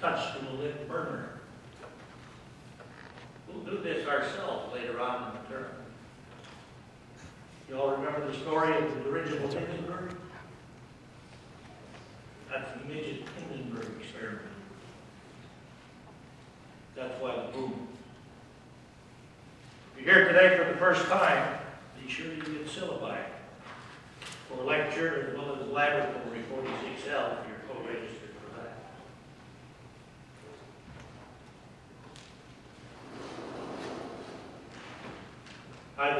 touch-to-the-lip burner. We'll do this ourselves later on in the term. You all remember the story of the dirigible Hindenburg? That's the midget Hindenburg experiment. That's why the boom. If you're here today for the first time, be sure you get syllabi for lecture as well as laboratory 46L if you're co-registered for that.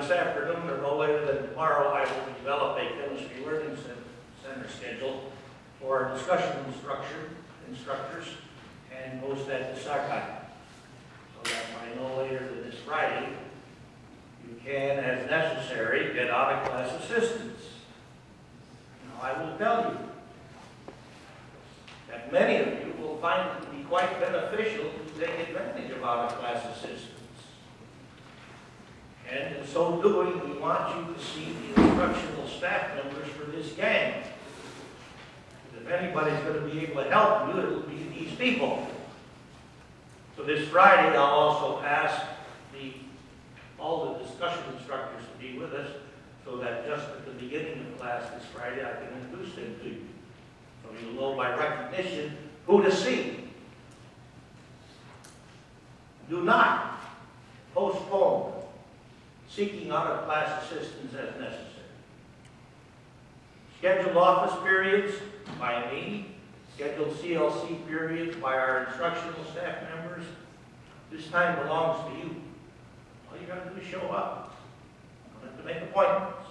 This afternoon, or no later than tomorrow, I will develop a chemistry learning center schedule for our discussion instructors and post that to SACI. So that by no later than this Friday, you can, as necessary, get out-of-class assistance. Now, I will tell you that many of you will find it to be quite beneficial to take advantage of out-of-class assistance. And in so doing, we want you to see the instructional staff members for this gang. If anybody's going to be able to help you, it will be these people. So this Friday, I'll also ask all the discussion instructors to be with us, so that just at the beginning of class this Friday, I can introduce them to you. So you'll know by recognition who to see. Do not postpone seeking out-of-class assistance as necessary. Scheduled office periods by me, scheduled CLC periods by our instructional staff members. This time belongs to you. All you got to do is show up. You don't have to make appointments.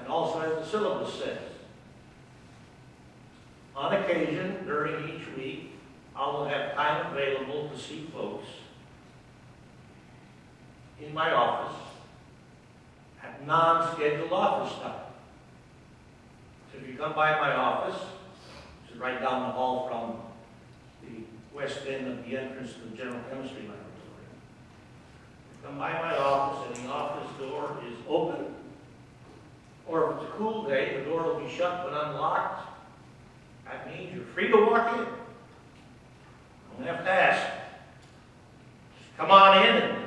And also, as the syllabus says, on occasion, during each week, I will have time available to see folks in my office at non-scheduled office time. So if you come by my office, which is right down the hall from the west end of the entrance to the General Chemistry Laboratory, you come by my office and the office door is open, or if it's a cool day, the door will be shut but unlocked. That means you're free to walk in. You don't have to ask. Just come on in and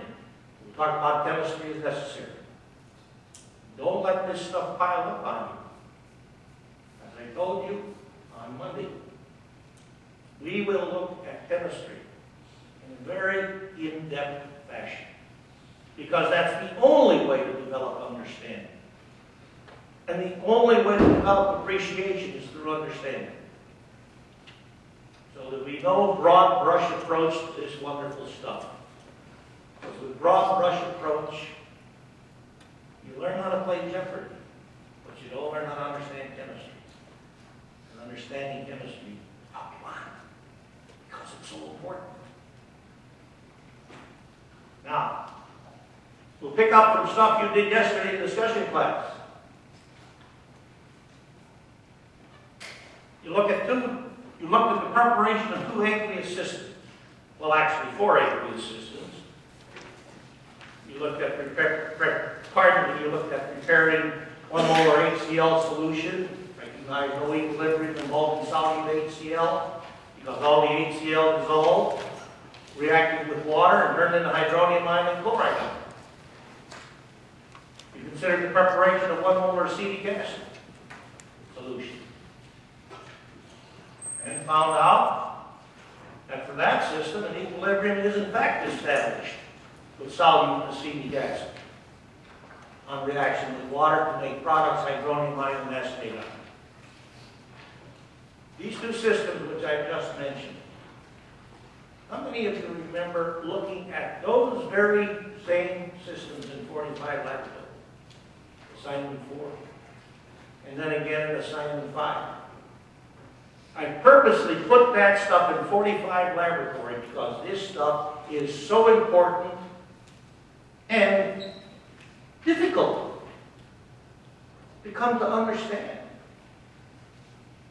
we'll talk about chemistry as necessary. Don't let this stuff pile up on you. As I told you on Monday, we will look at chemistry in a very in-depth fashion, because that's the only way to develop understanding. And the only way to develop appreciation is through understanding. So that we know broad brush approach to this wonderful stuff. Because with broad brush approach, you learn how to play Jeopardy, but you don't learn how to understand chemistry. And understanding chemistry is how you want, because it's so important. Now, we'll pick up from stuff you did yesterday in discussion class. You looked at the preparation of 2 aqueous systems. Well, actually 4 aqueous systems. You looked at preparing 1 molar HCl solution. Recognize no equilibrium involving solute HCl, because all the HCl dissolved, reacted with water, and turned into hydronium ion and chloride ion. You considered the preparation of 1 molar acetic acid solution, and found out that for that system, an equilibrium is in fact established with solute acetic acid on reaction with water to make products hydronium ion and acetate ion. These 2 systems which I just mentioned, how many of you remember looking at those very same systems in 45 laboratories? Assignment 4, and then again in assignment 5. I purposely put that stuff in 45 laboratory because this stuff is so important and difficult to come to understand.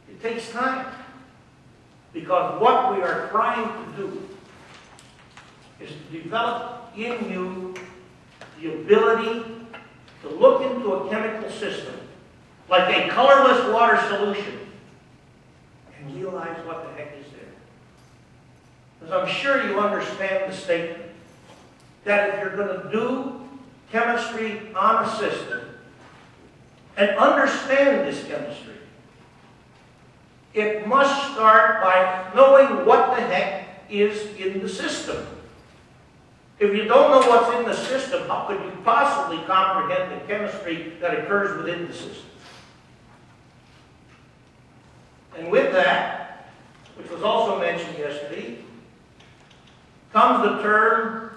It takes time, because what we are trying to do is to develop in you the ability to look into a chemical system like a colorless water solution and realize what the heck is there. Because I'm sure you understand the statement that if you're going to do chemistry on a system and understand this chemistry, it must start by knowing what the heck is in the system. If you don't know what's in the system, how could you possibly comprehend the chemistry that occurs within the system? And with that, which was also mentioned yesterday, comes the term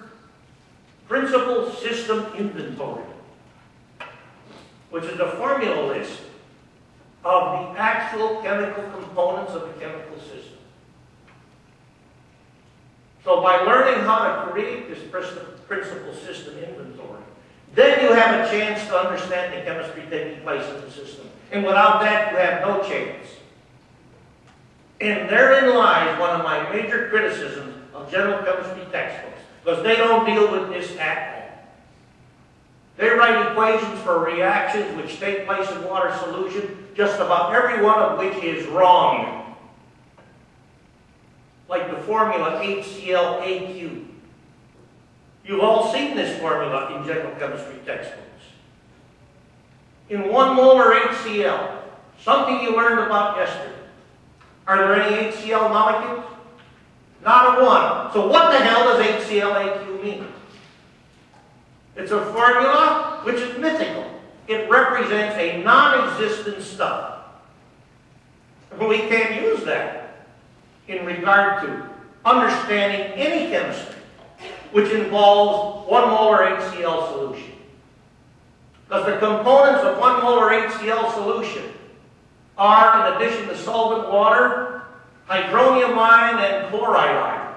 Principal System Inventory, which is a formula list of the actual chemical components of the chemical system. So by learning how to create this Principal System Inventory, then you have a chance to understand the chemistry taking place in the system. And without that, you have no chance. And therein lies one of my major criticisms of general chemistry textbooks, because they don't deal with this at all. They write equations for reactions which take place in water solution, just about every one of which is wrong. Like the formula HClAQ. You've all seen this formula in general chemistry textbooks. In 1 molar HCl, something you learned about yesterday, are there any HCl molecules? Not a one. So what the hell does HClAQ mean? It's a formula which is mythical. It represents a non-existent stuff. We can't use that in regard to understanding any chemistry which involves 1 molar HCl solution. Because the components of 1 molar HCl solution are, in addition to solvent water, hydronium ion and chloride ion.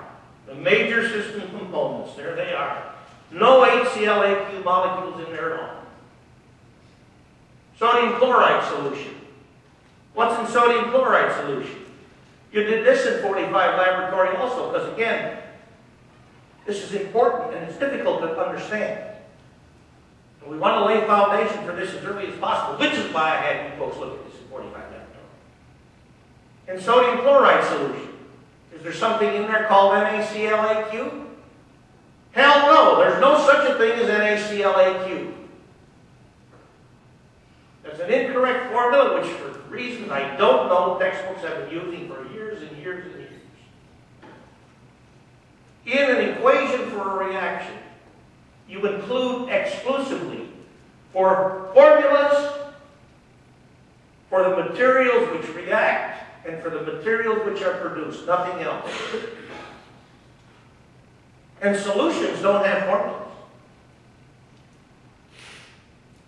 The major system components. There they are. No HClAQ molecules in there at all. Sodium chloride solution. What's in sodium chloride solution? You did this in 45 laboratory also, because again, this is important and it's difficult to understand. And we want to lay foundation for this as early as possible, which is why I had you folks look at this in 45 laboratory. In sodium chloride solution, is there something in there called NaClAQ? Hell no, there's no such a thing as NaClAQ. That's an incorrect formula, which for reasons I don't know, textbooks have been using for years and years and years. In an equation for a reaction, you include exclusively for formulas for the materials which react and for the materials which are produced, nothing else. And solutions don't have formulas.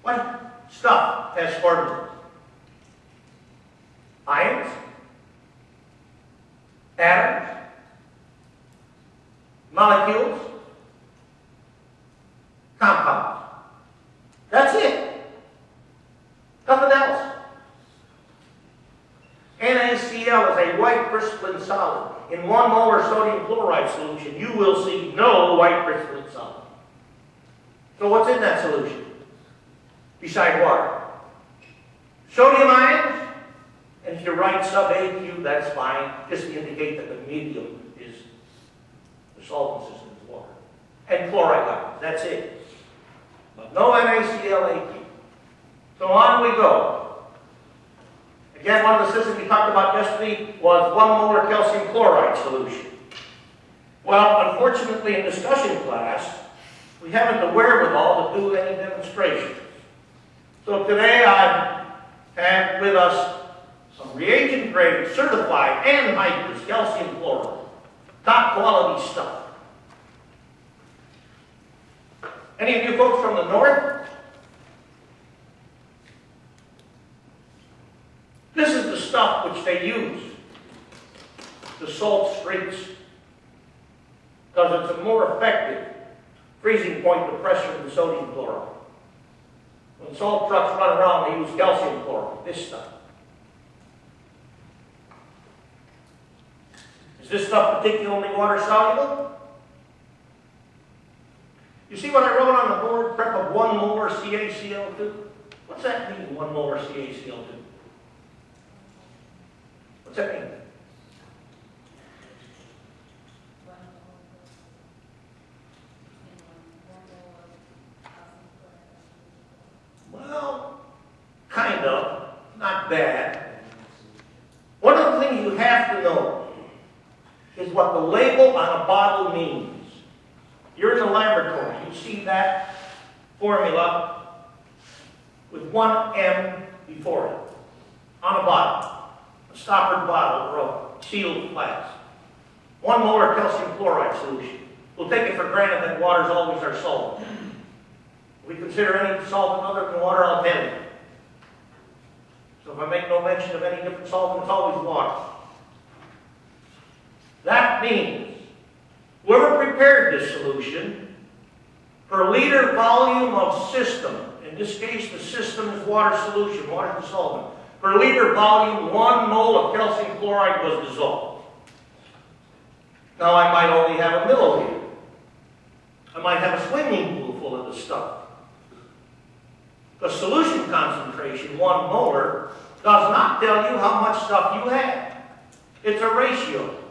What stuff has formulas? Ions, atoms, molecules, compounds. That's it. Nothing else. NaCl is a white crystalline solid. In 1 molar sodium chloride solution, you will see no white crystalline solid. So what's in that solution? Beside water. Sodium ions, and if you write sub-AQ, that's fine, just to indicate that the medium is the solvent system is water. And chloride ions, that's it. But no NaClAQ. So on we go. Again, one of the systems we talked about yesterday was 1 molar calcium chloride solution. Well, unfortunately in discussion class, we haven't the wherewithal to do any demonstrations. So today I have with us some reagent grade certified anhydrous calcium chloride. Top quality stuff. Any of you folks from the north? This is the stuff which they use to salt streets, because it's a more effective freezing point to pressure than sodium chloride. When salt trucks run around, they use calcium chloride, this stuff. Is this stuff particularly water soluble? You see what I wrote on the board? Prep of 1 molar CaCl2? What's that mean, 1 molar CaCl2? What's that mean? what the label on a bottle means. You're in the laboratory. You see that formula with one M before it on a bottle, a stoppered bottle or a sealed flask. 1 molar calcium chloride solution. We'll take it for granted that water is always our solvent. If we consider any solvent other than water, I'll tell you. So if I make no mention of any different solvent, it's always water. That means whoever prepared this solution, per liter volume of system, in this case the system is water solution, water is the solvent, per liter volume 1 mole of calcium chloride was dissolved. Now I might only have a milliliter. I might have a swimming pool full of this stuff. The solution concentration, 1 molar, does not tell you how much stuff you have. It's a ratio.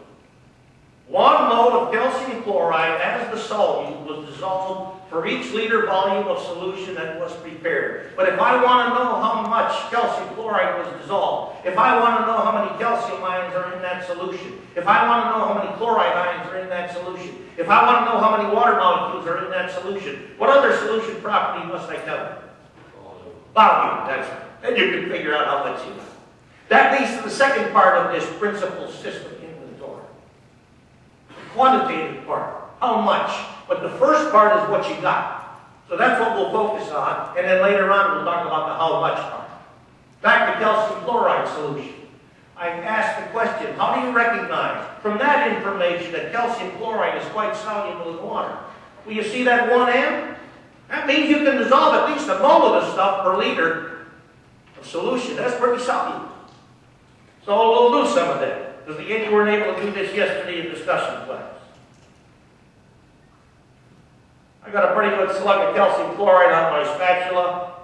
1 mole of calcium chloride as the solute was dissolved for each liter volume of solution that was prepared. But if I want to know how much calcium chloride was dissolved, if I want to know how many calcium ions are in that solution, if I want to know how many chloride ions are in that solution, if I want to know how many water molecules are in that solution, what other solution property must I tell you? Volume, that's right. Then you can figure out how much you have. That leads to the second part of this principal system inventory. The quantitative part, how much. But the first part is what you got. So that's what we'll focus on, and then later on we'll talk about the how much part. Back to calcium chloride solution. I asked the question, how do you recognize from that information that calcium chloride is quite soluble in water? Will you see that 1 M? That means you can dissolve at least a mole of the stuff per liter of solution. That's pretty soluble. So we'll do some of that. Because again, you weren't able to do this yesterday in discussion class. I got a pretty good slug of calcium chloride on my spatula.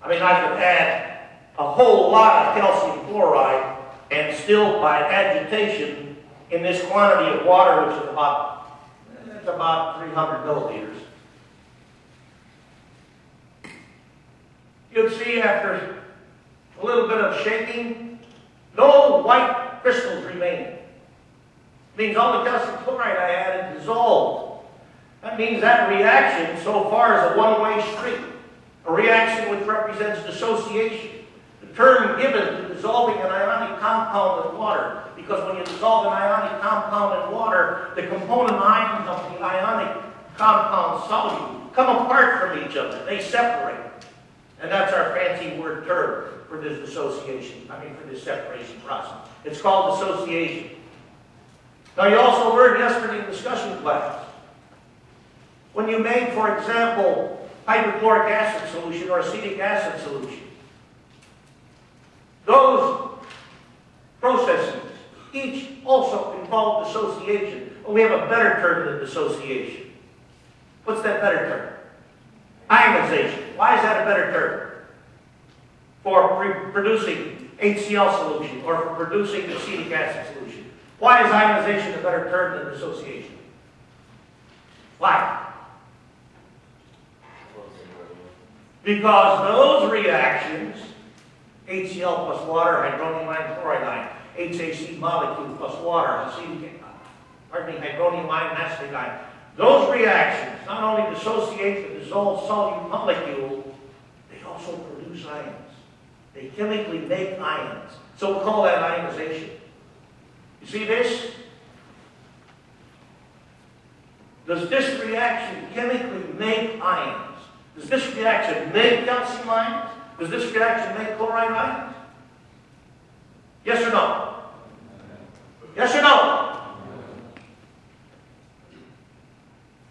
I mean, I could add a whole lot of calcium chloride and still, by agitation, in this quantity of water, which is about 300 milliliters, you'll see after a little bit of shaking, no white crystals remain. It means all the calcium chloride I added dissolved. That means that reaction so far is a one-way street, a reaction which represents dissociation, the term given to dissolving an ionic compound in water, because when you dissolve an ionic compound in water, the component ions of the ionic compound solute come apart from each other. They separate. And that's our fancy word term for this dissociation, for this separation process. It's called dissociation. Now you also learned yesterday in discussion class, when you make, for example, hydrochloric acid solution or acetic acid solution, those processes each also involve dissociation. But we have a better term than dissociation. What's that better term? Ionization. Why is that a better term? For producing HCl solution or for producing acetic acid solution. Why is ionization a better term than dissociation? Why? Because those reactions, HCl plus water, hydronium ion, chloride ion, HAC molecule plus water, hydronium ion, acetic ion, those reactions not only dissociate the dissolved solute molecule, they also produce ions. They chemically make ions. So we'll call that ionization. You see this? Does this reaction chemically make ions? Does this reaction make calcium ions? Does this reaction make chloride ions? Yes or no? Yes or no?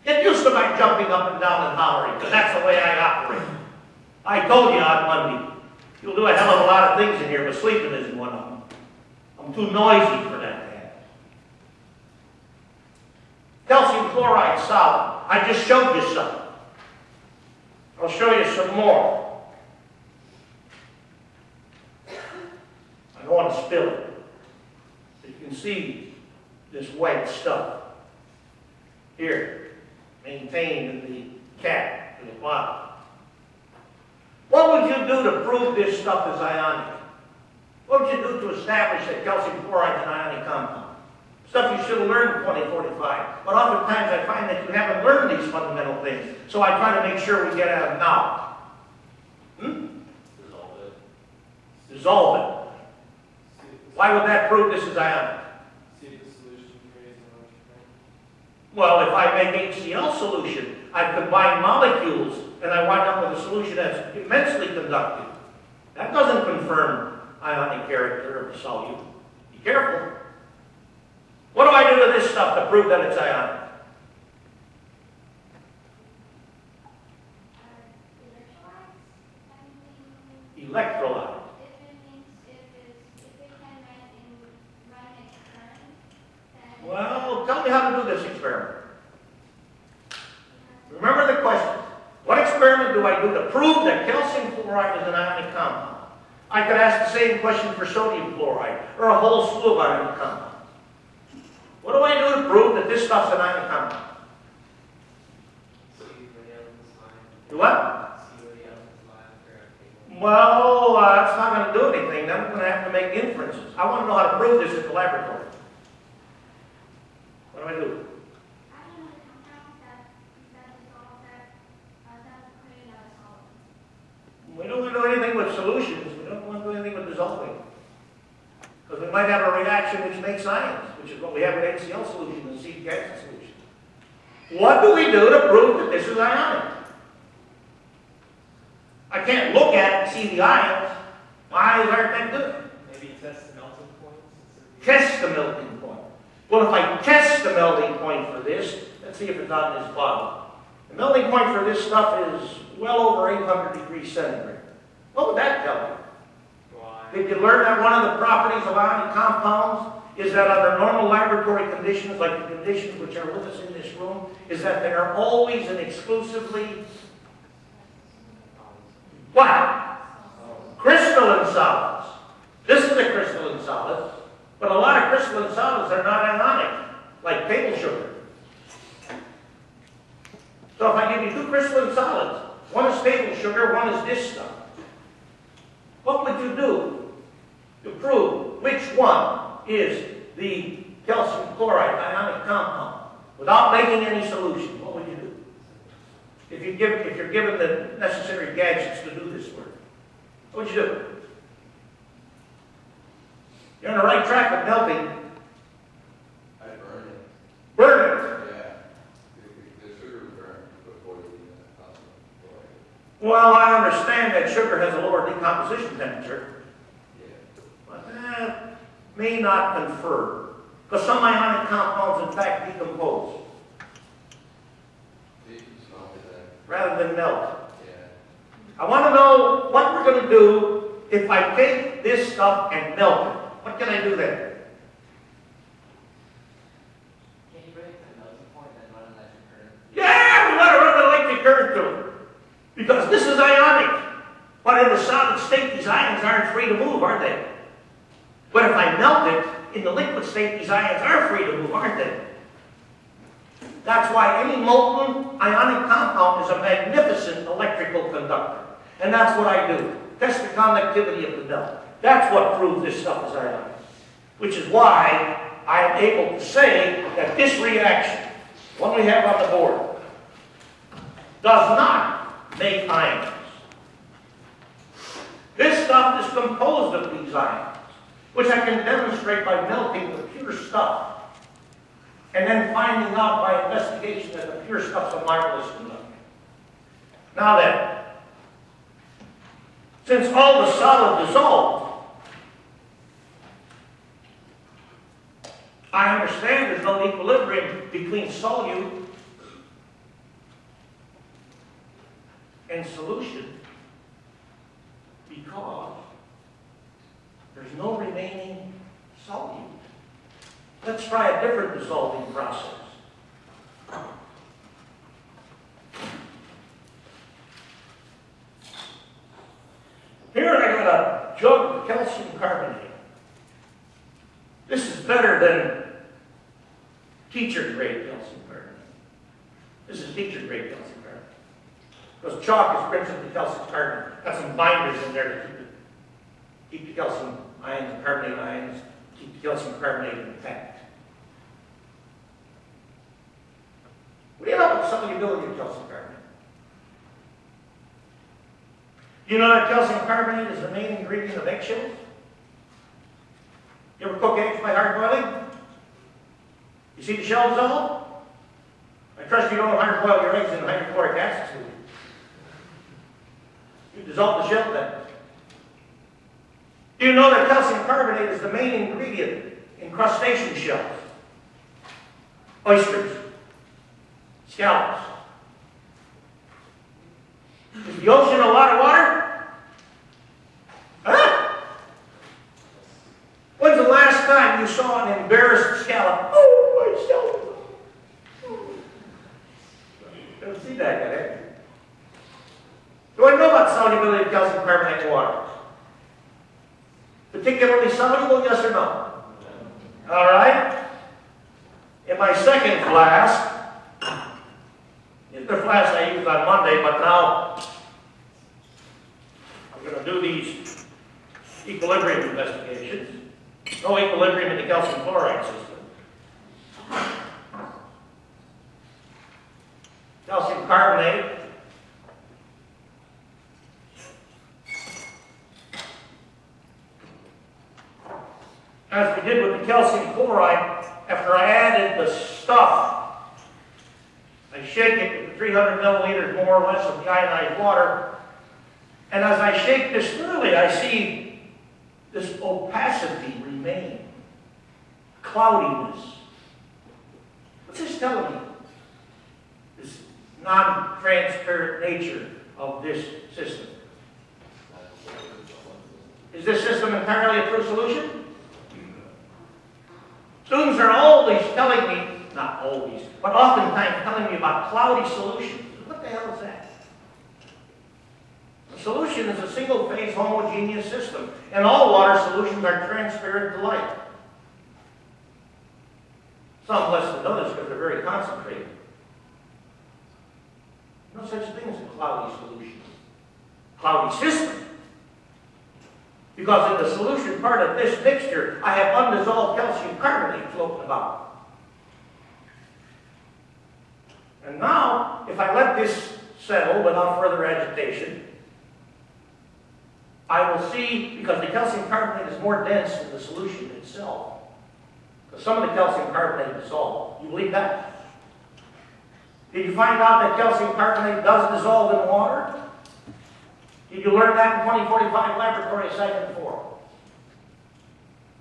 Get used to my jumping up and down and hollering, because that's the way I operate. I told you on Monday, you'll do a hell of a lot of things in here, but sleeping isn't one of them. I'm too noisy for that to happen. Calcium chloride solid. I just showed you some. I'll show you some more. I don't want to spill it. You can see this white stuff here, maintained in the cap, in the bottom. What would you do to prove this stuff is ionic? What would you do to establish that calcium chloride is an ionic compound? Stuff you should have learned in 2045. But oftentimes I find that you haven't learned these fundamental things. So I try to make sure we get at them now. Resolve it. Dissolve it. Why would that prove this is ionic? See the solution creates an electric. Well, if I make HCl solution, I've combined molecules, and I wind up with a solution that's immensely conductive. That doesn't confirm ionic character of the solute. Be careful. What do I do to this stuff to prove that it's ionic? Electrolyte. Well, tell me how to do this experiment. Remember the question. What experiment do I do to prove that calcium chloride is an ionic compound? I could ask the same question for sodium chloride, or a whole slew of ionic compounds. What do I do to prove that this stuff's an ionic compound? Do what? Well, that's not going to do anything. Then I'm going to have to make inferences. I want to know how to prove this at the laboratory. What do I do? We don't want to do anything with solutions. We don't want to do anything with dissolving. Because we might have a reaction which makes ions, which is what we have with HCl solution and acetic acid solution. What do we do to prove that this is ionic? I can't look at it and see the ions. My eyes aren't that good. Maybe test the melting points. Test the melting point. Well, if I test the melting point for this, let's see if it's on this bottle. The melting point for this stuff is well over 800 degrees centigrade. What would that tell you? Why? Did you learn that one of the properties of ionic compounds is that under normal laboratory conditions, like the conditions which are with us in this room, is that they are always and exclusively what? Crystalline solids. This is a crystalline solid, but a lot of crystalline solids are not ionic, like table sugar. So if I give you two crystalline solids, one is table sugar, one is this stuff, what would you do to prove which one is the calcium chloride ionic compound without making any solution? What would you do? If you're given the necessary gadgets to do this work, what would you do? You're on the right track of melting. I'd burn it. Burn it. Yeah. The sugar would burn before you do that. Well, I understand that sugar has a lower decomposition temperature, Yeah. but that may not confer. Because some ionic compounds, in fact, decompose You can smell it then. rather than melt. Yeah. I want to know what we're going to do if I take this stuff and melt it. What can I do then? Can you break the melting point and run an electric current? Yeah, we want to run an electric current through it. Because this is ionic. But in the solid state, these ions aren't free to move, are they? But if I melt it, in the liquid state, these ions are free to move, aren't they? That's why any molten ionic compound is a magnificent electrical conductor. And that's what I do. Test the conductivity of the melt. That's what proves this stuff is ionic. Which is why I am able to say that this reaction, one we have on the board, does not make ions. This stuff is composed of these ions, which I can demonstrate by melting the pure stuff and then finding out by investigation that the pure stuff's a marvelous conductor. Now then, since all the solid dissolved, I understand there's no equilibrium between solute and solution because there's no remaining solute. Let's try a different dissolving process. Here I got a jug of calcium carbonate. This is better than teacher grade calcium carbonate. This is teacher grade calcium carbonate. Because chalk is principally calcium carbonate. Got some binders in there to keep the calcium ions, carbonate ions, keep the calcium carbonate intact. you doing with calcium carbonate? Do you know that calcium carbonate is the main ingredient of eggshells? You ever cook eggs by hard boiling? You see the shell dissolve? I trust you don't hard boil your eggs in hydrochloric acid. You dissolve the shell then. Do you know that calcium carbonate is the main ingredient in crustacean shells? Oysters, scallops. Is the ocean a lot of water? Huh? When's the last time you saw an embarrassed scallop? Oh, my scallop. Don't see that yet, eh? Do I know about solubility of calcium carbonate in water? Particularly soluble, yes or no? All right. In my second flask, it's the flask I used on Monday, but now I'm going to do these equilibrium investigations. No equilibrium in the calcium chloride system. Calcium carbonate. As we did with the calcium chloride, after I added the stuff, I shake it with 300 milliliters more or less of the ionized water. And as I shake this thoroughly, I see this opacity remain, cloudiness. What's this telling me? This non-transparent nature of this system. Is this system entirely a true solution? Students are always telling me, not always, but oftentimes telling me about cloudy solutions. What the hell is that? A solution is a single-phase homogeneous system, and all water solutions are transparent to light. Some less than others because they're very concentrated. No such thing as a cloudy solution. Cloudy system. Because in the solution part of this mixture, I have undissolved calcium carbonate floating about. And now, if I let this settle without further agitation, I will see, because the calcium carbonate is more dense than the solution itself. Because some of the calcium carbonate dissolves. You believe that? Did you find out that calcium carbonate does dissolve in water? Did you learn that in 2045 laboratory assignment 4?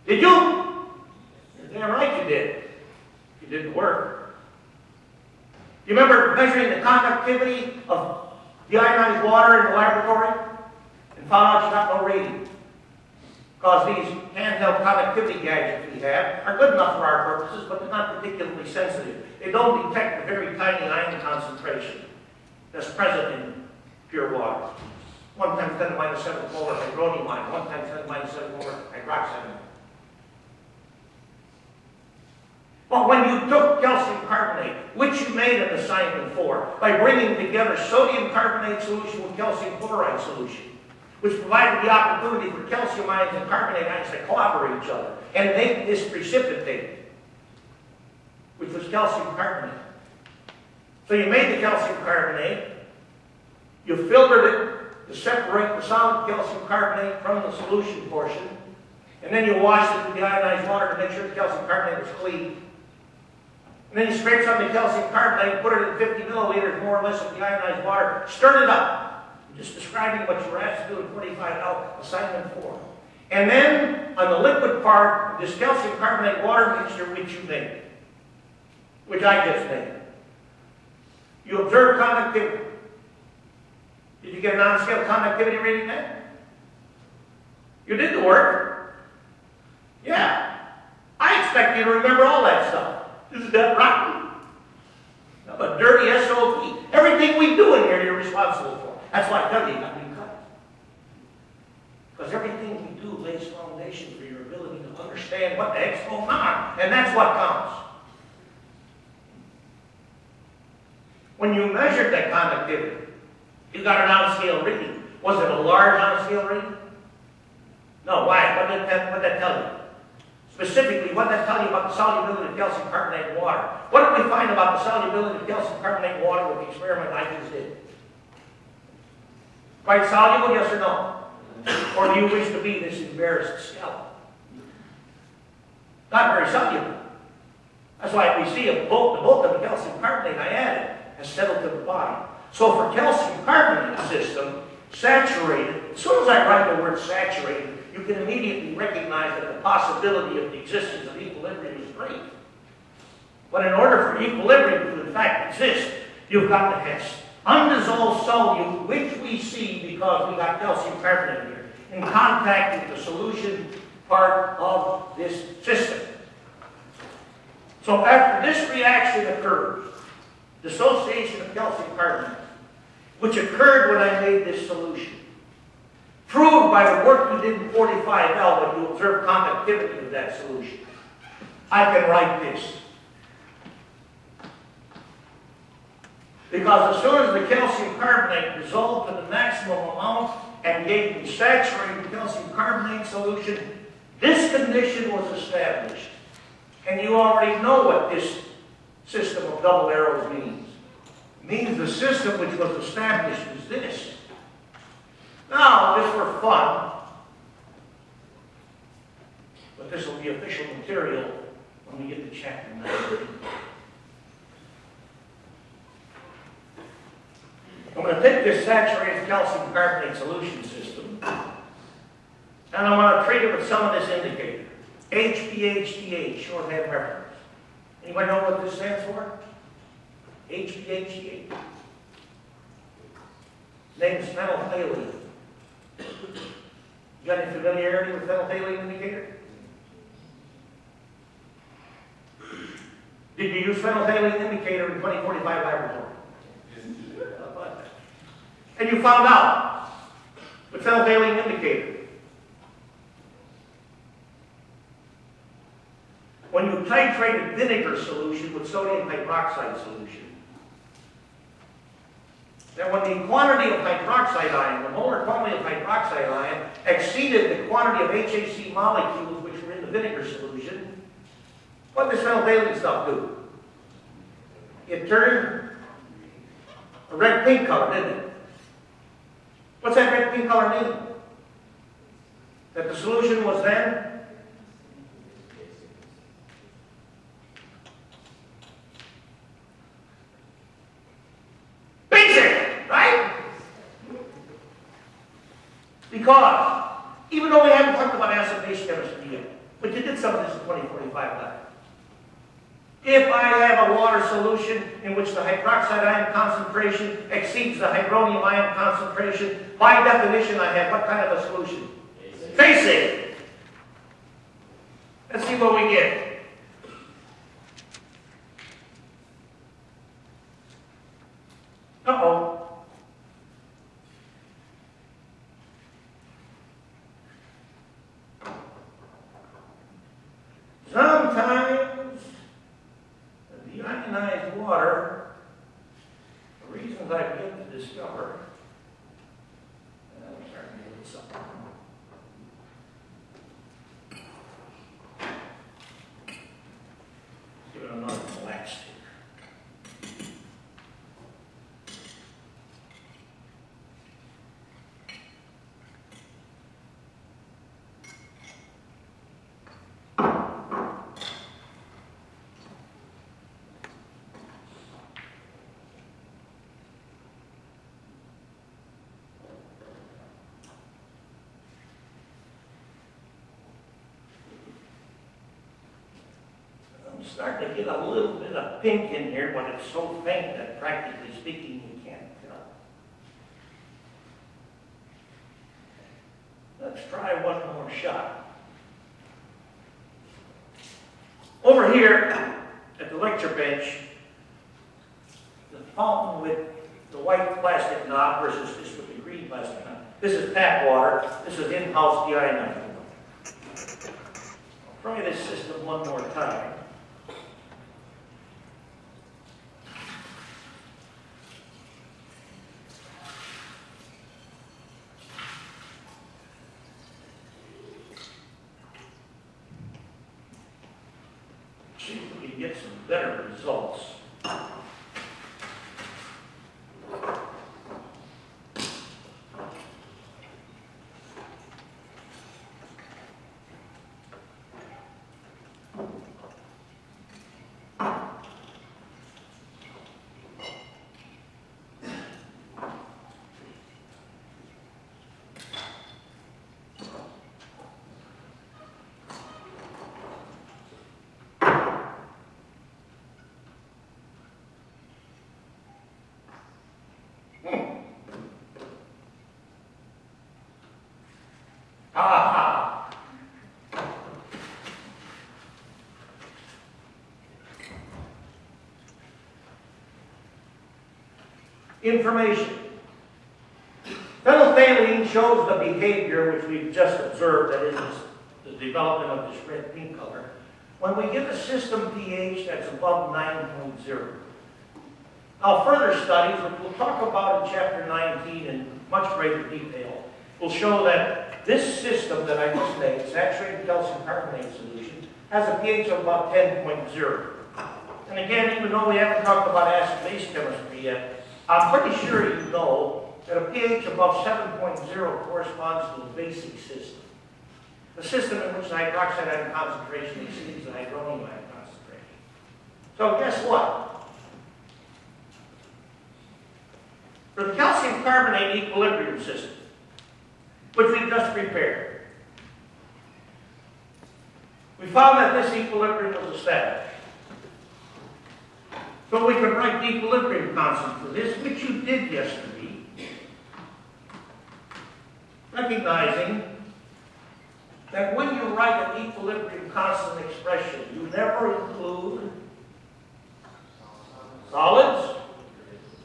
Did you? You're damn right you did. You did the work. You remember measuring the conductivity of deionized water in the laboratory and found out you got no radium? Because these handheld conductivity gadgets we have are good enough for our purposes, but they're not particularly sensitive. They don't detect the very tiny ion concentration that's present in pure water. 1 times 10 to the minus 7 molar hydronium ion, 1 times 10 to the minus 7 molar hydroxide. But when you took calcium carbonate, which you made an assignment for, by bringing together sodium carbonate solution with calcium chloride solution, which provided the opportunity for calcium ions and carbonate ions to collaborate each other and make this precipitate, which was calcium carbonate. So you made the calcium carbonate, you filtered it to separate the solid calcium carbonate from the solution portion, and then you washed it with the ionized water to make sure the calcium carbonate was clean. And then you scraped some of the calcium carbonate and put it in 50 milliliters, more or less, of the ionized water, stirred it up. I'm just describing what you were asked to do in 45 assignment 4. And then, on the liquid part, this calcium carbonate water mixture which you made, which I just made, you observed conductivity. Did you get a non-scale conductivity reading then? You did the work. Yeah. I expect you to remember all that stuff. Isn't that rotten? I'm a dirty SOB. Everything we do in here you're responsible for. That's why I tell you got to be cut. Because everything we do lays foundation for your ability to understand what the heck's going on. And that's what counts. When you measured that conductivity, you got an on-scale reading. Was it a large on-scale reading? No, why? What did that tell you? Specifically, what did I tell you about the solubility of calcium carbonate in water? What did we find about the solubility of calcium carbonate in water with the experiment I just did? Quite soluble, yes or no? Or do you wish to be this embarrassed skeleton? Not very soluble. That's why we see the bulk of the calcium carbonate I added has settled to the bottom. So for calcium carbonate system, saturated, as soon as I write the word saturated, you can immediately recognize that the possibility of the existence of equilibrium is great. But in order for equilibrium to in fact exist, you've got to have undissolved solute, which we see because we got calcium carbonate here, in contact with the solution part of this system. So after this reaction occurs, dissociation of calcium carbonate, which occurred when I made this solution, proved by the work you did in 45L when you observed conductivity of that solution, I can write this. Because as soon as the calcium carbonate dissolved to the maximum amount and gave me saturated calcium carbonate solution, this condition was established. And you already know what this system of double arrows means. It means the system which was established is this. Now, just for fun, but this will be official material when we get to chapter 9. I'm going to take this saturated calcium carbonate solution system, and I'm going to treat it with some of this indicator. HPHDH, shorthand reference. Anybody know what this stands for? HPHDH. Name is phenolphthalein. You got any familiarity with phenolphthalein indicator? Did you use phenolphthalein indicator in 2045 laboratory? And you found out with phenolphthalein indicator. When you titrated vinegar solution with sodium hydroxide solution, that when the quantity of hydroxide ion, the molar quantity of hydroxide ion, exceeded the quantity of HAC molecules which were in the vinegar solution, what does phenolphthalein stuff do? It turned a red-pink color, didn't it? What's that red-pink color mean? That the solution was then basic, right? Because even though we haven't talked about acid-base chemistry yet, but you did some of this in 2045 lab. If I have a water solution in which the hydroxide ion concentration exceeds the hydronium ion concentration, by definition I have what kind of a solution? Basic. Let's see what we get. Uh-oh. Sometimes the ionized water, for reasons I've yet to discover, I'm starting to get something. Give it another black stick. I'm starting to get a little bit of pink in here, but it's so faint that practically speaking you can't tell. Let's try one more shot. Over here at the lecture bench, the fountain with the white plastic knob versus this with the green plastic knob. This is tap water. This is in-house deionized water. I'll try this system one more time. See if we can get some better results. Ah! Information. Phenolphthalein shows the behavior which we've just observed, that is the development of this red-pink color, when we give a system pH that's above 9.0. Now, further studies, which we'll talk about in Chapter 19 in much greater detail, will show that this system that I just made, saturated calcium carbonate solution, has a pH of about 10.0. And again, even though we haven't talked about acid-base chemistry yet, I'm pretty sure you know that a pH above 7.0 corresponds to a basic system. A system in which the hydroxide ion concentration exceeds the hydronium ion concentration. So guess what? For the calcium carbonate equilibrium system, which we've just prepared, we found that this equilibrium was established. So we could write the equilibrium constant for this, which you did yesterday, recognizing that when you write an equilibrium constant expression, you never include solids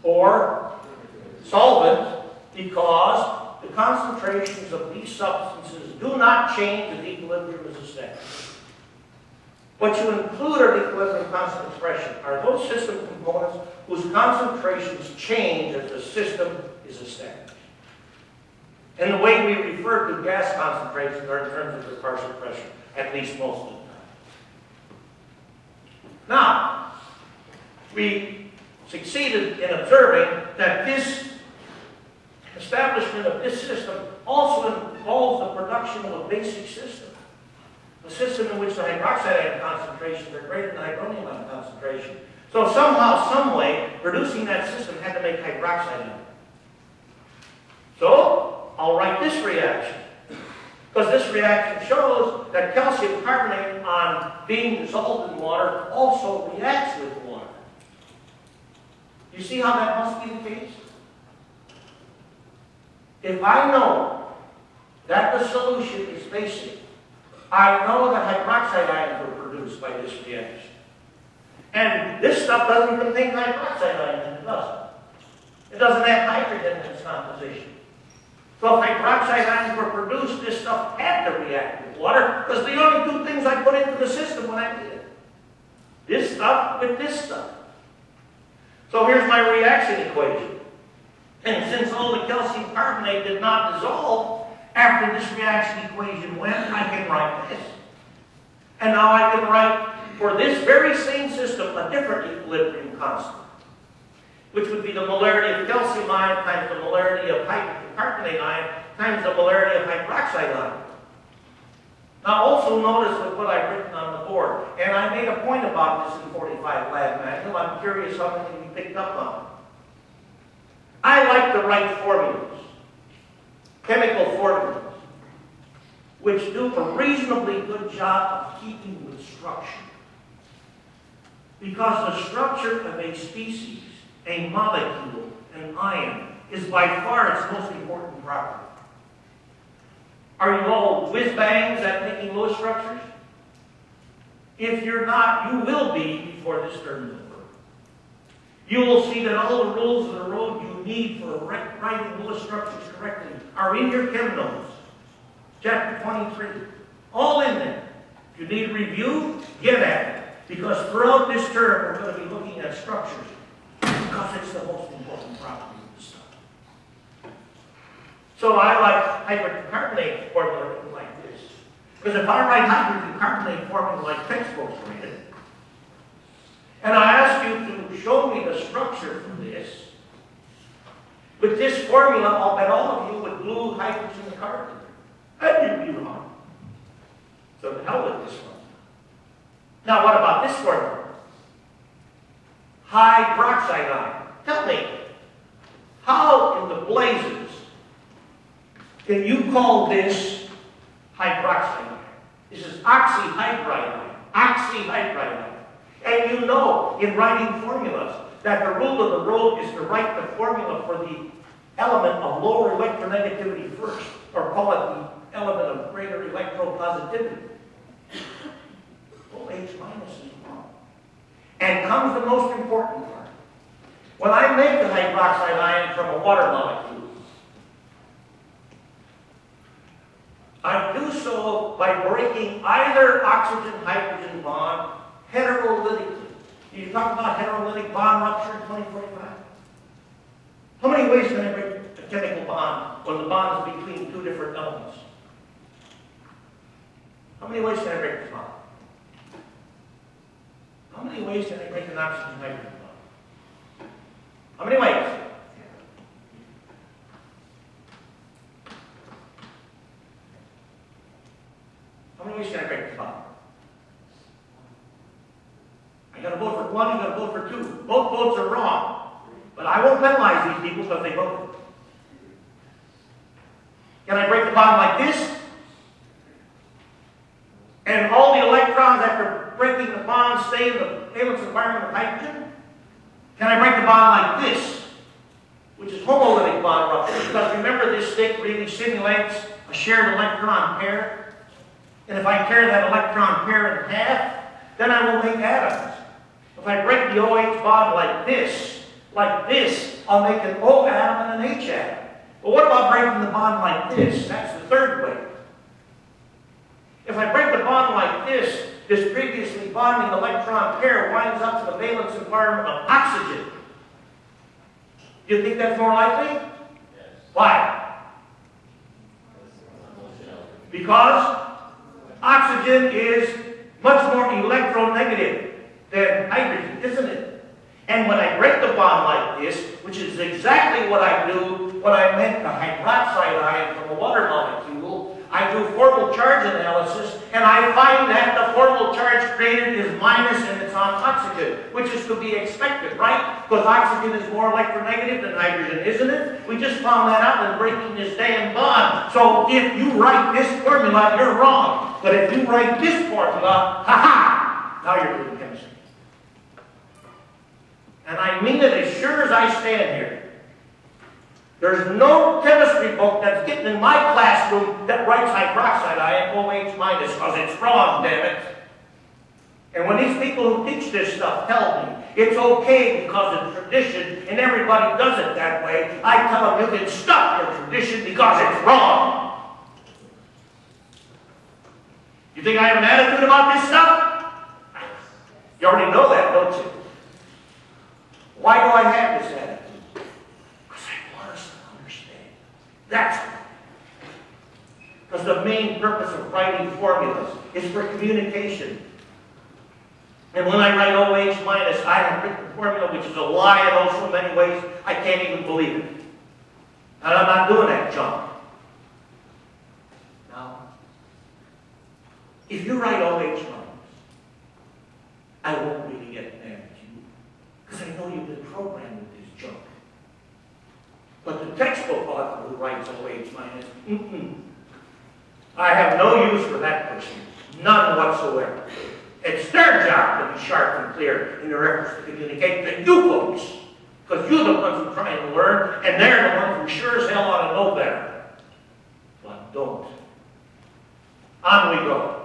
or solvents, because the concentrations of these substances do not change as equilibrium is established. What you include are the equilibrium constant expression, are those system components whose concentrations change as the system is established. And the way we refer to gas concentrations are in terms of their partial pressure, at least most of the time. Now, we succeeded in observing that this establishment of this system also involves the production of a basic system. A system in which the hydroxide ion concentrations are greater than the hydronium ion concentration. So somehow, some way, producing that system had to make hydroxide ion. So, I'll write this reaction. Because this reaction shows that calcium carbonate, on being dissolved in water, also reacts with water. You see how that must be the case? If I know that the solution is basic, I know that hydroxide ions were produced by this reaction. And this stuff doesn't contain hydroxide ions, it doesn't. It doesn't have hydrogen in its composition. So if hydroxide ions were produced, this stuff had to react with water, because the only two things I put into the system when I did it. This stuff with this stuff. So here's my reaction equation. And since all the calcium carbonate did not dissolve, after this reaction equation went, I can write this. And now I can write, for this very same system, a different equilibrium constant, which would be the molarity of calcium ion times the molarity of carbonate ion times the molarity of hydroxide ion. Now also notice what I've written on the board, and I made a point about this in 45 lab manual. I'm curious how many of you picked up on it. I like to write formulas. Chemical formulas, which do a reasonably good job of keeping with structure. Because the structure of a species, a molecule, an ion, is by far its most important property. Are you all whiz-bangs at making Lewis structures? If you're not, you will be before this term is over. You will see that all the rules of the road you need for writing Lewis structures correctly are in your chem notes. Chapter 23. All in there. If you need review, get at it. Because throughout this term, we're going to be looking at structures. Because it's the most important property of the stuff. So I like hydrogen carbonate formula written like this. Because if I write hydrogen carbonate formula like textbooks read it, And I ask you to show me the structure for this. With this formula, I'll bet all of you would glue hydrogen carbon. That'd be wrong. So to hell with this one. Now what about this formula? Hydroxide ion. Tell me, how in the blazes can you call this hydroxide ion? This is oxyhydride ion. Oxyhydride ion. And you know, in writing formulas, that the rule of the road is to write the formula for the element of lower electronegativity first, or call it the element of greater electropositivity. OH minus is wrong. And comes the most important part. When I make the hydroxide ion from a water molecule, I do so by breaking either oxygen-hydrogen bond heterolytically. You talk about heterolytic bond rupture in 2045. How many ways can I break a chemical bond when the bond is between two different elements? How many ways can I break this bond? How many ways can I break an oxygen-hydrogen bond? How many ways? How many ways can I break this bond? I gotta vote for one, you gotta vote for two. Both votes are wrong. But I won't penalize these people because they voted. Can I break the bond like this? And all the electrons after breaking the bond stay in the valence environment of hydrogen? Can I break the bond like this? Which is homolytic bond rupture. Because remember, this state really simulates a shared electron pair. And if I tear that electron pair in half, then I will make atoms. If I break the OH bond like this, I'll make an O atom and an H atom. But what about breaking the bond like this? That's the third way. If I break the bond like this previously bonding electron pair winds up to the valence environment of oxygen. Do you think that's more likely? Yes. Why? Because oxygen is much more electronegative than hydrogen, isn't it? And when I break the bond like this, which is exactly what I do when I make a hydroxide ion from a water molecule, I do formal charge analysis, and I find that the formal charge created is minus and it's on oxygen, which is to be expected, right? Because oxygen is more electronegative than hydrogen, isn't it? We just found that out in breaking this damn bond. So if you write this formula, you're wrong. But if you write this formula, ha-ha, now you're doing chemistry. And I mean it as sure as I stand here. There's no chemistry book that's getting in my classroom that writes hydroxide ion OH minus because it's wrong, damn it. And when these people who teach this stuff tell me it's okay because it's tradition and everybody does it that way, I tell them you can stop your tradition because it's wrong. You think I have an attitude about this stuff? You already know that, don't you? Why do I have this attitude? Because I want us to understand. That's why. Because the main purpose of writing formulas is for communication. And when I write OH minus, I have written a formula which is a lie in oh so many ways, I can't even believe it. And I'm not doing that junk. Now, if you write OH minus, I won't really get mad at you. Because I know you've been programmed with this junk. But the textbook author who writes OH minus, I have no use for that person. None whatsoever. It's their job to be sharp and clear in their efforts to communicate to you folks. Because you're the ones who are trying to learn, and they're the ones who sure as hell ought to know better. But don't. On we go.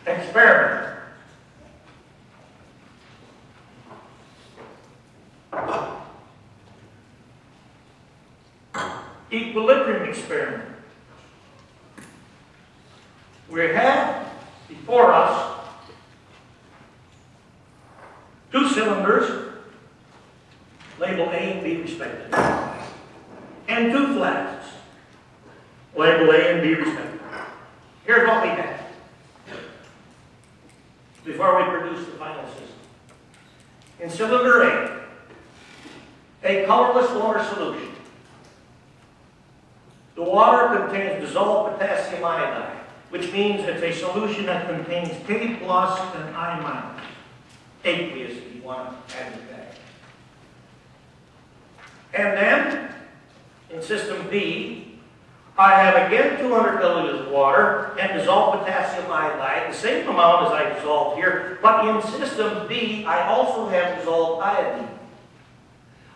Experiment. Equilibrium experiment. We have before us two cylinders, labeled A and B respectively, and two flasks, labeled A and B respectively. Here's what we have before we produce the final system. In cylinder A colorless water solution. The water contains dissolved potassium iodide, which means it's a solution that contains K plus and I minus. Aqueous, if you want to add it back. And then, in system B, I have again 200 milliliters of water and dissolved potassium iodide, the same amount as I dissolved here, but in system B, I also have dissolved iodine.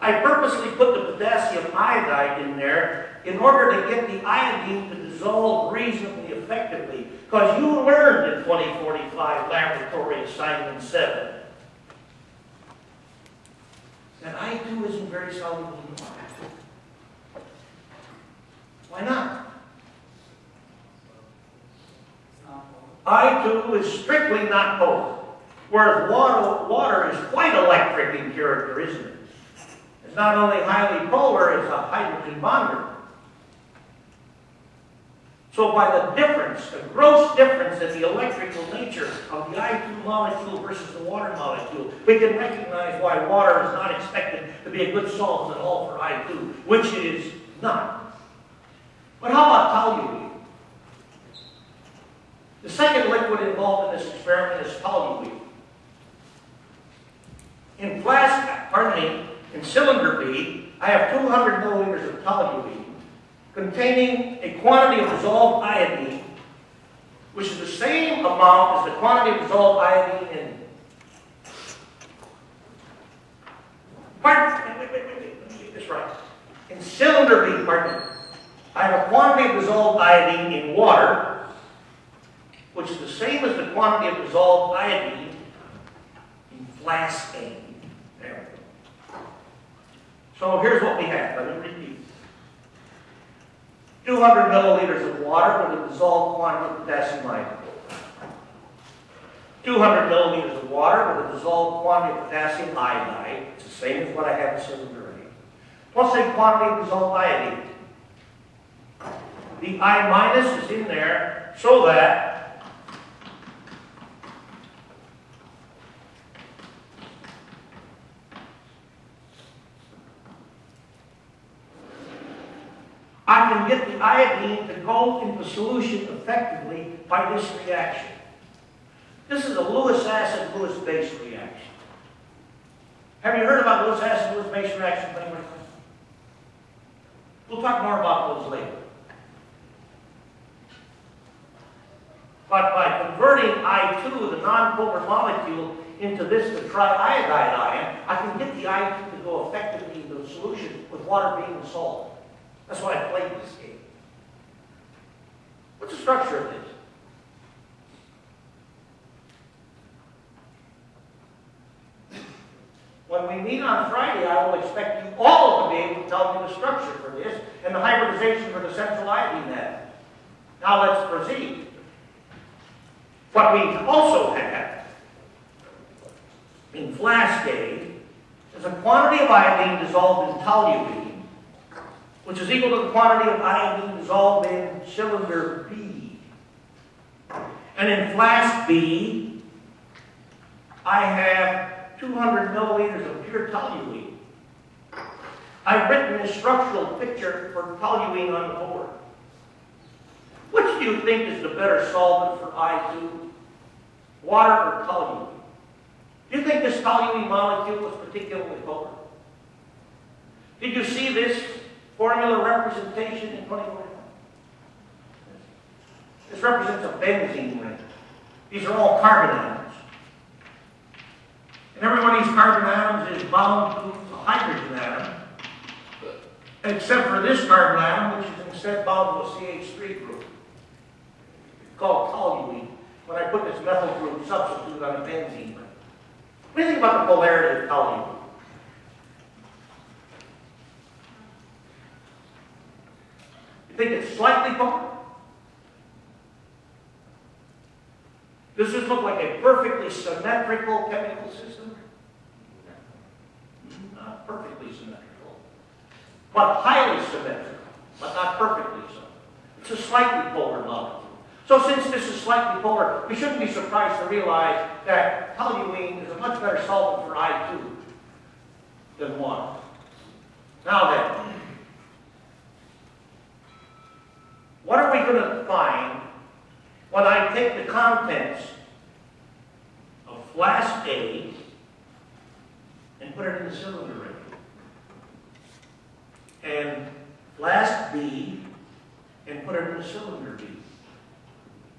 I purposely put the potassium iodide in there in order to get the iodine to dissolve reasonably effectively, because you learned in 2045 Laboratory Assignment 7 that I2 isn't very soluble in water. Why not? I2 is strictly not polar, whereas water is quite electric in character, isn't it? It's not only highly polar, it's a hydrogen bonder. So by the difference, the gross difference in the electrical nature of the I2 molecule versus the water molecule, we can recognize why water is not expected to be a good solvent at all for I2, which it is not. But how about toluene? The second liquid involved in this experiment is toluene. In cylinder B, I have 200 milliliters of toluene containing a quantity of dissolved iodine, which is the same amount as the quantity of dissolved iodine in. Pardon? Wait, let me get this right. In cylinder B, I have a quantity of dissolved iodine in water, which is the same as the quantity of dissolved iodine in flask A. There we go. So here's what we have. Let me repeat. 200 milliliters of water with a dissolved quantity of potassium iodide. 200 milliliters of water with a dissolved quantity of potassium iodide. It's the same as what I have in cylinder A. Plus a quantity of dissolved iodine. The I minus is in there so that I can get the iodine to go into solution effectively by this reaction. This is a Lewis acid, Lewis base reaction. Have you heard about Lewis acid, Lewis base reactions anyway? We'll talk more about those later. But by converting I2, the nonpolar molecule, into this, the triiodide ion, I can get the I2 to go effectively into the solution with water being dissolved. That's why I played this game. What's the structure of this? When we meet on Friday, I will expect you all to be able to tell me the structure for this and the hybridization for the central iodine atom. Now let's proceed. What we also have in flask A is a quantity of iodine dissolved in toluene, which is equal to the quantity of iodine dissolved in cylinder B. And in flask B, I have 200 milliliters of pure toluene. I've written a structural picture for toluene on the board. Which do you think is the better solvent for I2? Water or toluene? Do you think this toluene molecule was particularly polar? Did you see this formula representation in 2041? This represents a benzene ring. These are all carbon atoms. And every one of these carbon atoms is bound to a hydrogen atom, except for this carbon atom, which is instead bound to a CH3 group. It's called toluene. When I put this methyl group substitute on a benzene ring. What do you think about the polarity of toluene? You think it's slightly polar? Does this look like a perfectly symmetrical chemical system? Not perfectly symmetrical, but highly symmetrical, but not perfectly so. It's a slightly polar molecule. So since this is slightly polar, we shouldn't be surprised to realize that toluene is a much better solvent for I2 than water. Now then, what are we going to find when I take the contents of flask A and put it in the cylinder ring, and flask B and put it in the cylinder B?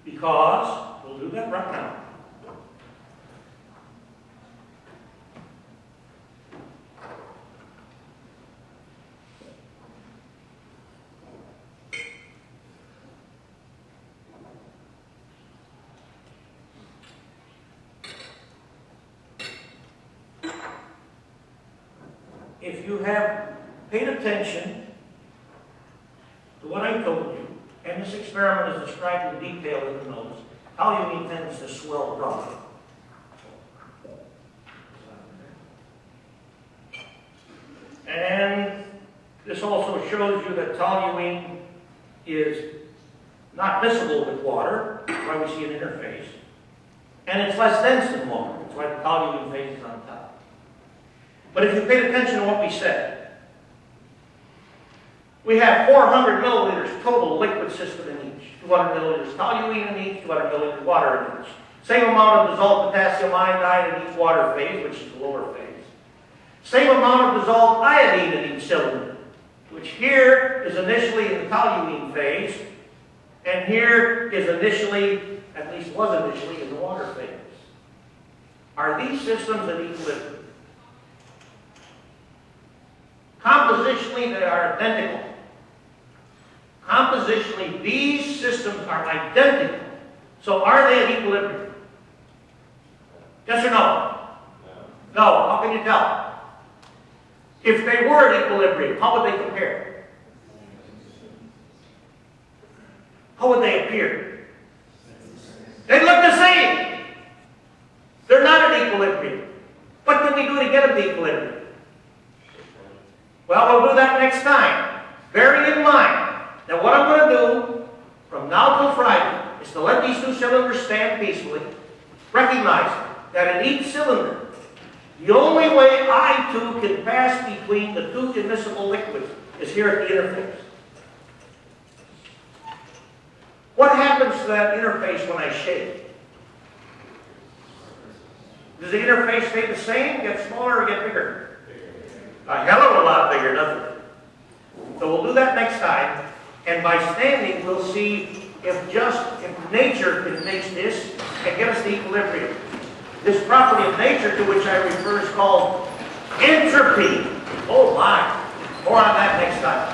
Because, we'll do that right now. If you have paid attention to what I told you, and this experiment is described in detail in the notes, toluene tends to swell roughly. And this also shows you that toluene is not miscible with water, that's why we see an interface. And it's less dense than water, that's why the toluene phase is on top. But if you paid attention to what we said, we have 400 milliliters total liquid system in each. 200 milliliters toluene in each, 200 milliliters water in each. Same amount of dissolved potassium iodide in each water phase, which is the lower phase. Same amount of dissolved iodine in each cylinder, which here is initially in the toluene phase, and here is initially, at least was initially, in the water phase. Are these systems in equilibrium? Compositionally, they are identical. Compositionally, these systems are identical. So are they at equilibrium? Yes or no? No. How can you tell? If they were at equilibrium, how would they compare? How would they appear? They look the same. They're not at equilibrium. What can we do to get them to equilibrium? Well, we'll do that next time. Bearing in mind that what I'm going to do from now till Friday is to let these two cylinders stand peacefully, recognizing that in each cylinder, the only way I2 can pass between the two immiscible liquids is here at the interface. What happens to that interface when I shake? Does the interface stay the same, get smaller, or get bigger? A hell of a lot bigger, doesn't it? So we'll do that next time, and by standing, we'll see if nature can make this and get us to equilibrium. This property of nature to which I refer is called entropy. Oh my! More on that next time.